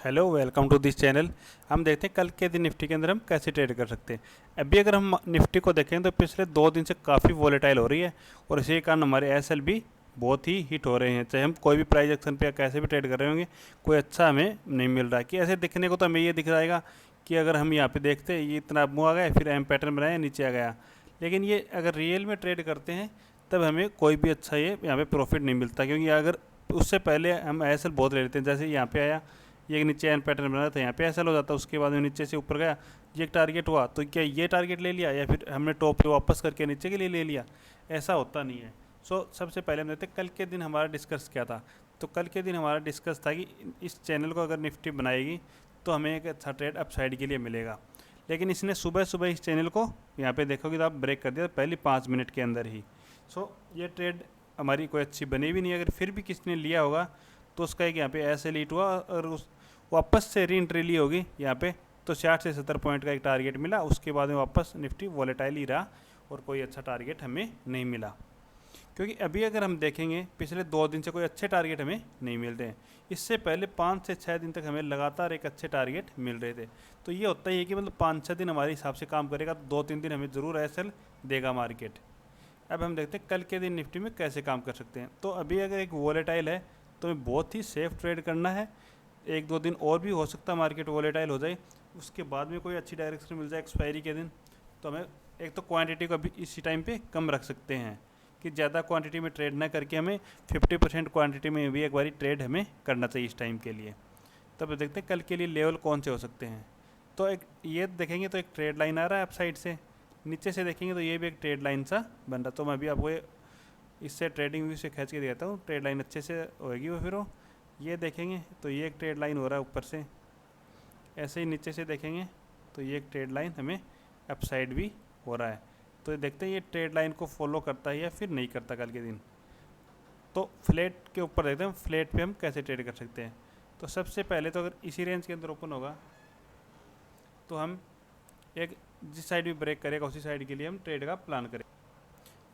Hello, welcome to this channel. हम देखते हैं कल के दिन निफ्टी के अंदर हम कैसे ट्रेड कर सकते हैं। अभी अगर हम निफ्टी को देखें तो पिछले 2 दिन से काफ़ी वॉलेटाइल हो रही है और इसी के कारण हमारे एसएल भी बहुत ही हिट हो रहे हैं। चाहे हम कोई भी प्राइस एक्शन पे या कैसे भी ट्रेड कर रहे होंगे, कोई अच्छा हमें नहीं मिल रहा है। कि ऐसे दिखने को तो हमें ये दिख जाएगा कि अगर हम यहाँ पे देखते हैं ये इतना मुँह आ गया, फिर एम पैटर्न बनाया, नीचे आ गया। लेकिन ये अगर रियल में ट्रेड करते हैं तब हमें कोई भी अच्छा ये यहाँ पे प्रॉफिट नहीं मिलता, क्योंकि अगर उससे पहले हम एसएल बहुत ले लेते हैं। जैसे यहाँ पे आया, ये नीचे एन पैटर्न बना था, यहाँ पे ऐसा हो जाता है, उसके बाद में नीचे से ऊपर गया, ये एक टारगेट हुआ तो क्या ये टारगेट ले लिया या फिर हमने टॉप पे वापस करके नीचे के लिए ले लिया, ऐसा होता नहीं है। सबसे पहले हम देखते हैं कल के दिन हमारा डिस्कस क्या था। तो कल के दिन हमारा डिस्कस था कि इस चैनल को अगर निफ्टी बनाएगी तो हमें एक अच्छा ट्रेड अपसाइड के लिए मिलेगा। लेकिन इसने सुबह सुबह इस चैनल को यहाँ पे देखोगे तो आप ब्रेक कर दिया पहले 5 मिनट के अंदर ही। ये ट्रेड हमारी कोई अच्छी बनी भी नहीं। अगर फिर भी किसने लिया होगा तो उसका एक यहाँ पे ऐसे लीट हुआ और उस वापस से री एंट्री ली होगी यहाँ पे, तो 60 से 70 पॉइंट का एक टारगेट मिला। उसके बाद में वापस निफ्टी वॉलेटाइल ही रहा और कोई अच्छा टारगेट हमें नहीं मिला। क्योंकि अभी अगर हम देखेंगे पिछले 2 दिन से कोई अच्छे टारगेट हमें नहीं मिलते हैं। इससे पहले 5 से 6 दिन तक हमें लगातार एक अच्छे टारगेट मिल रहे थे। तो ये होता ही है कि मतलब 5-6 दिन हमारे हिसाब से काम करेगा तो 2-3 दिन हमें ज़रूर एसएल देगा मार्केट। अब हम देखते हैं कल के दिन निफ्टी में कैसे काम कर सकते हैं। तो अभी अगर एक वॉलेटाइल है तो हमें बहुत ही सेफ ट्रेड करना है। 1-2 दिन और भी हो सकता है मार्केट वॉलेटाइल हो जाए, उसके बाद में कोई अच्छी डायरेक्शन मिल जाए एक्सपायरी के दिन, तो हमें एक तो क्वांटिटी को अभी इसी टाइम पे कम रख सकते हैं कि ज़्यादा क्वांटिटी में ट्रेड ना करके हमें 50% क्वांटिटी में भी एक बारी ट्रेड हमें करना चाहिए इस टाइम के लिए। तब देखते हैं कल के लिए लेवल कौन से हो सकते हैं। तो एक ये देखेंगे तो एक ट्रेड लाइन आ रहा है अप साइड से, नीचे से देखेंगे तो ये भी एक ट्रेड लाइन सा बन रहा। तो मैं अभी आपको इससे ट्रेडिंग व्यू से खींच के दिखाता हूँ, ट्रेड लाइन अच्छे से होगी वो। फिर वो ये देखेंगे तो ये एक ट्रेड लाइन हो रहा है ऊपर से, ऐसे ही नीचे से देखेंगे तो ये एक ट्रेड लाइन हमें अप साइड भी हो रहा है। तो ये देखते हैं ये ट्रेड लाइन को फॉलो करता है या फिर नहीं करता कल के दिन। तो फ्लैट के ऊपर देखते हैं फ्लैट पे हम कैसे ट्रेड कर सकते हैं। तो सबसे पहले तो अगर इसी रेंज के अंदर ओपन होगा तो हम एक जिस साइड भी ब्रेक करेगा उसी साइड के लिए हम ट्रेड का प्लान करें।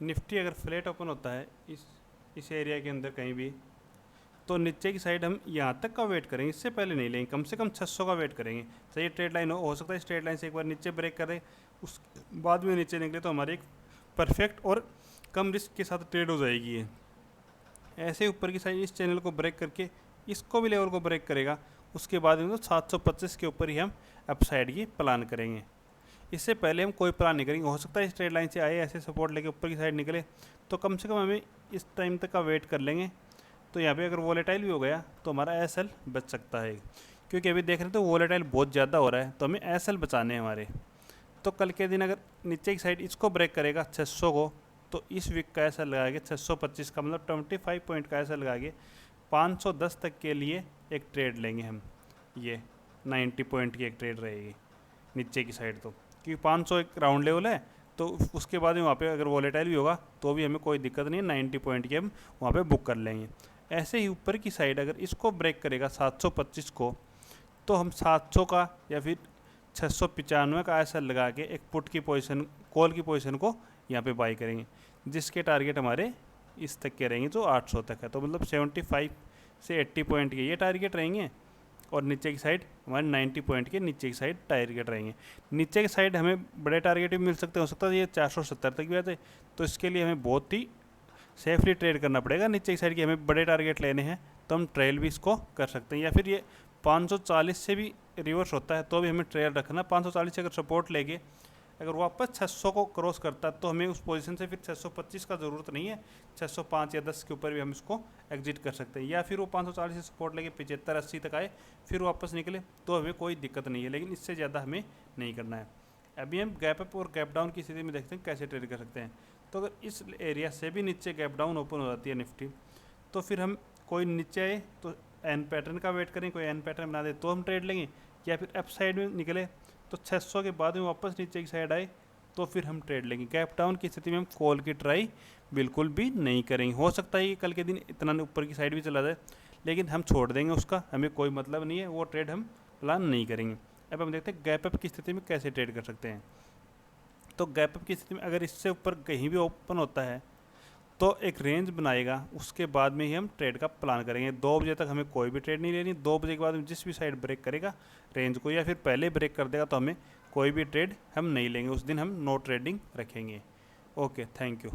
निफ्टी अगर फ्लैट ओपन होता है इस एरिया के अंदर कहीं भी, तो नीचे की साइड हम यहाँ तक का वेट करेंगे, इससे पहले नहीं लेंगे। कम से कम 600 का वेट करेंगे। चाहिए ट्रेड लाइन हो सकता है इस ट्रेड लाइन से एक बार नीचे ब्रेक करे, उस बाद में नीचे निकले तो हमारी एक परफेक्ट और कम रिस्क के साथ ट्रेड हो जाएगी ये। ऐसे ऊपर की साइड इस चैनल को ब्रेक करके इसको भी लेवल को ब्रेक करेगा, उसके बाद में तो 725 के ऊपर ही हम अप साइड की प्लान करेंगे। इससे पहले हम कोई प्लान नहीं करेंगे। हो सकता है इस ट्रेड लाइन से आए ऐसे सपोर्ट लेके ऊपर की साइड निकले, तो कम से कम हमें इस टाइम तक का वेट कर लेंगे। तो यहाँ पे अगर वॉलेटाइल भी हो गया तो हमारा एसएल बच सकता है, क्योंकि अभी देख रहे हैं तो वॉलेटाइल बहुत ज़्यादा हो रहा है, तो हमें एसएल बचाने हैं हमारे। तो कल के दिन अगर नीचे की साइड इसको ब्रेक करेगा 600 को, तो इस वीक का एसएल लगा के 625 का मतलब 25 पॉइंट का एसएल लगा के 510 तक के लिए एक ट्रेड लेंगे हम। ये 90 पॉइंट की एक ट्रेड रहेगी नीचे की साइड, तो क्योंकि 500 एक राउंड लेवल है, तो उसके बाद में वहाँ पे अगर वॉलेटाइल भी होगा तो भी हमें कोई दिक्कत नहीं है, 90 पॉइंट की हम वहाँ पे बुक कर लेंगे। ऐसे ही ऊपर की साइड अगर इसको ब्रेक करेगा 725 को, तो हम 700 का या फिर 695 का ऐसा लगा के एक पुट की पोजीशन, कॉल की पोजीशन को यहाँ पे बाई करेंगे, जिसके टारगेट हमारे इस तक के रहेंगे जो 800 तक है। तो मतलब 75 से 80 पॉइंट के ये टारगेट रहेंगे और नीचे की साइड हमारे 90 पॉइंट के नीचे की साइड टारगेट रहेंगे। नीचे की साइड हमें बड़े टारगेट भी मिल सकते हैं, हो सकता है ये 470 तक भी आते, तो इसके लिए हमें बहुत ही सेफली ट्रेड करना पड़ेगा। नीचे की साइड की हमें बड़े टारगेट लेने हैं तो हम ट्रेल भी इसको कर सकते हैं, या फिर ये 540 से भी रिवर्स होता है तो भी हमें ट्रेल रखना। 540 से अगर सपोर्ट लेके अगर वापस 600 को क्रॉस करता है तो हमें उस पोजीशन से फिर 625 का ज़रूरत नहीं है, 605 या 10 के ऊपर भी हम इसको एग्जिट कर सकते हैं। या फिर वो 540 से सपोर्ट लेके 75-80 तक आए फिर वापस निकले तो हमें कोई दिक्कत नहीं है, लेकिन इससे ज़्यादा हमें नहीं करना है। अभी हम गैप अप और गैप डाउन की स्थिति में देखते हैं कैसे ट्रेड कर सकते हैं। तो अगर इस एरिया से भी नीचे गैप डाउन ओपन हो जाती है निफ्टी, तो फिर हम कोई नीचे आए तो एन पैटर्न का वेट करें, कोई एन पैटर्न बना दे तो हम ट्रेड लेंगे, या फिर अप साइड में निकले तो 600 के बाद में वापस नीचे की साइड आए तो फिर हम ट्रेड लेंगे। गैप डाउन की स्थिति में हम कॉल की ट्राई बिल्कुल भी नहीं करेंगे। हो सकता है कि कल के दिन इतना ऊपर की साइड भी चला जाए, लेकिन हम छोड़ देंगे, उसका हमें कोई मतलब नहीं है, वो ट्रेड हम प्लान नहीं करेंगे। अब हम देखते हैं गैप अप की स्थिति में कैसे ट्रेड कर सकते हैं। तो गैप अप की स्थिति में अगर इससे ऊपर कहीं भी ओपन होता है तो एक रेंज बनाएगा, उसके बाद में ही हम ट्रेड का प्लान करेंगे। 2 बजे तक हमें कोई भी ट्रेड नहीं लेनी। 2 बजे के बाद में जिस भी साइड ब्रेक करेगा रेंज को, या फिर पहले ब्रेक कर देगा, तो हमें कोई भी ट्रेड हम नहीं लेंगे। उस दिन हम नो ट्रेडिंग रखेंगे। Okay, thank you.